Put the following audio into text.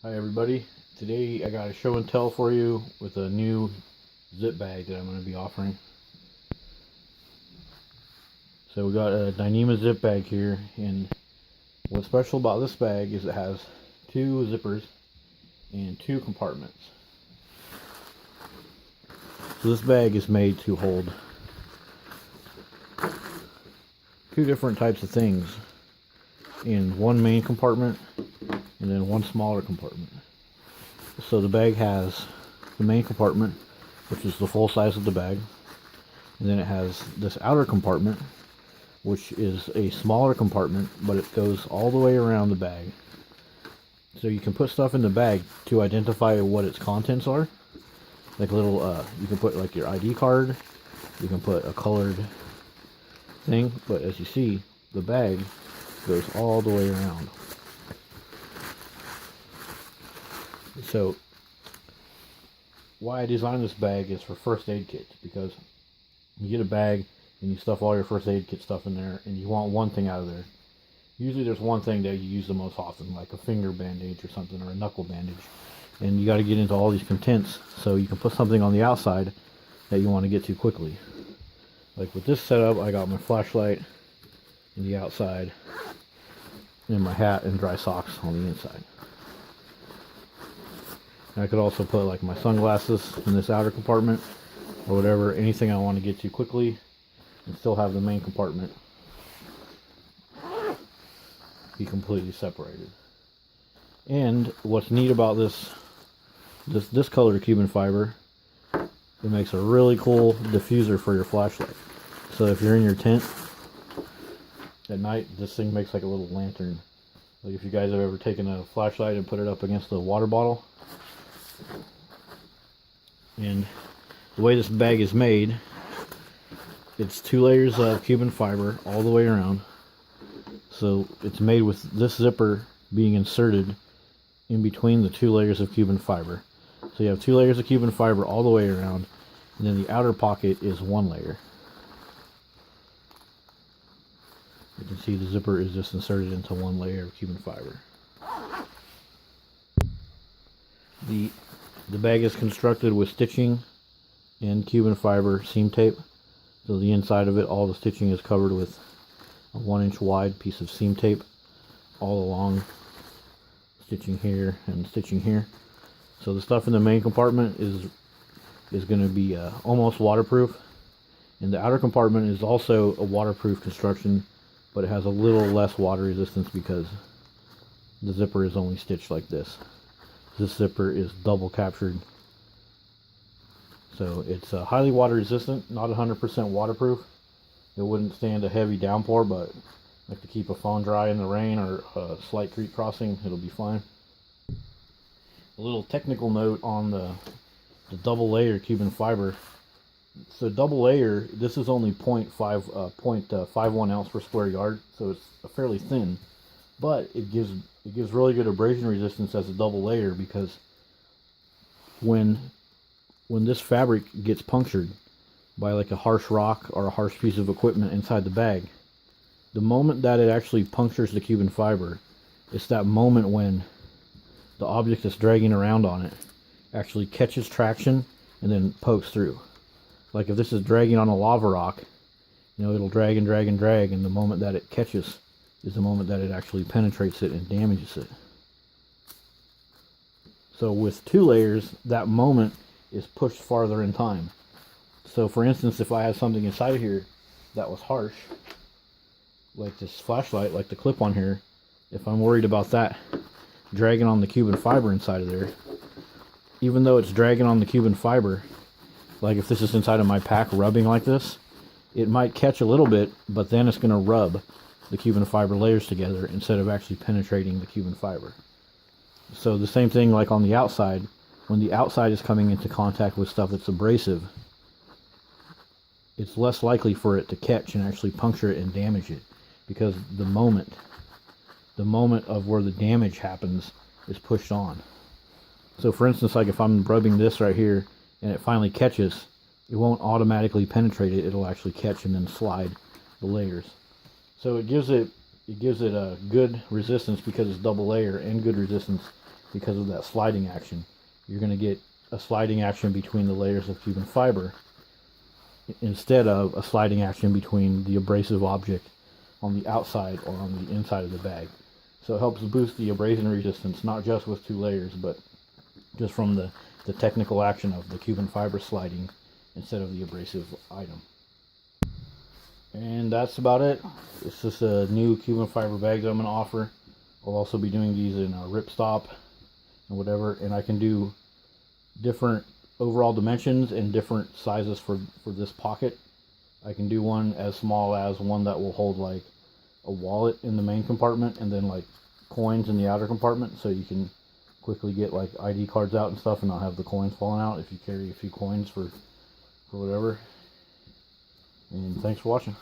Hi everybody, today I got a show and tell for you with a new zip bag that I'm going to be offering. So we got a Dyneema zip bag here, and what's special about this bag is it has two zippers and two compartments. So this bag is made to hold two different types of things in one main compartment and then one smaller compartment. So the bag has the main compartment, which is the full size of the bag, and then it has this outer compartment, which is a smaller compartment, but it goes all the way around the bag. So you can put stuff in the bag to identify what its contents are. Like little, you can put like your ID card, you can put a colored thing, but as you see, the bag goes all the way around. So why I designed this bag is for first aid kits, because you get a bag and you stuff all your first aid kit stuff in there and you want one thing out of there. Usually there's one thing that you use the most often, like a finger bandage or something, or a knuckle bandage, and you got to get into all these contents so you can put something on the outside that you want to get to quickly. Like with this setup, I got my flashlight in the outside and my hat and dry socks on the inside. I could also put like my sunglasses in this outer compartment or whatever, anything I want to get to quickly, and still have the main compartment be completely separated. And what's neat about this color Cuban fiber, it makes a really cool diffuser for your flashlight. So if you're in your tent at night, this thing makes like a little lantern. Like if you guys have ever taken a flashlight and put it up against a water bottle. And the way this bag is made, it's 2 layers of Cuban fiber all the way around. So it's made with this zipper being inserted in between the 2 layers of Cuban fiber. So you have 2 layers of Cuban fiber all the way around, and then the outer pocket is 1 layer. You can see the zipper is just inserted into 1 layer of Cuban fiber. The bag is constructed with stitching and Cuban fiber seam tape. So the inside of it, all the stitching is covered with a 1-inch wide piece of seam tape all along, stitching here and stitching here. So the stuff in the main compartment is going to be almost waterproof, and the outer compartment is also a waterproof construction, but it has a little less water resistance because the zipper is only stitched like this. This zipper is double captured, so it's highly water resistant, not 100% waterproof. It wouldn't stand a heavy downpour, but like to keep a phone dry in the rain or a slight creek crossing, it'll be fine. A little technical note on the double layer Cuban fiber. So double layer, this is only 0.51 ounce per square yard, so it's fairly thin, but it gives really good abrasion resistance as a double layer, because when this fabric gets punctured by like a harsh rock or a harsh piece of equipment inside the bag, the moment that it actually punctures the Cuban fiber, it's that moment when the object that's dragging around on it actually catches traction and then pokes through. Like if this is dragging on a lava rock, it'll drag and drag and drag, and the moment that it catches is the moment that it actually penetrates it and damages it. So with 2 layers, that moment is pushed farther in time. So for instance, if I had something inside of here that was harsh, like this flashlight, like the clip on here, if I'm worried about that dragging on the Cuban fiber inside of there, even though it's dragging on the Cuban fiber, like if this is inside of my pack rubbing like this, it might catch a little bit, but then it's going to rub the Cuban fiber layers together instead of actually penetrating the Cuban fiber. So the same thing like on the outside, when the outside is coming into contact with stuff that's abrasive, it's less likely for it to catch and actually puncture it and damage it, because the moment of where the damage happens is pushed on. So for instance, like if I'm rubbing this right here and it finally catches, it won't automatically penetrate it, it'll actually catch and then slide the layers. So it gives it a good resistance because it's double layer, and good resistance because of that sliding action. You're going to get a sliding action between the layers of Cuben fiber instead of a sliding action between the abrasive object on the outside or on the inside of the bag. So it helps boost the abrasion resistance, not just with 2 layers, but just from the technical action of the Cuben fiber sliding instead of the abrasive item. And that's about it. It's just a new Cuben fiber bag that I'm going to offer. I'll also be doing these in a ripstop and whatever, and I can do different overall dimensions and different sizes for this pocket. I can do one as small as one that will hold like a wallet in the main compartment, and then like coins in the outer compartment, so you can quickly get like ID cards out and stuff and not have the coins falling out if you carry a few coins for whatever. And thanks for watching.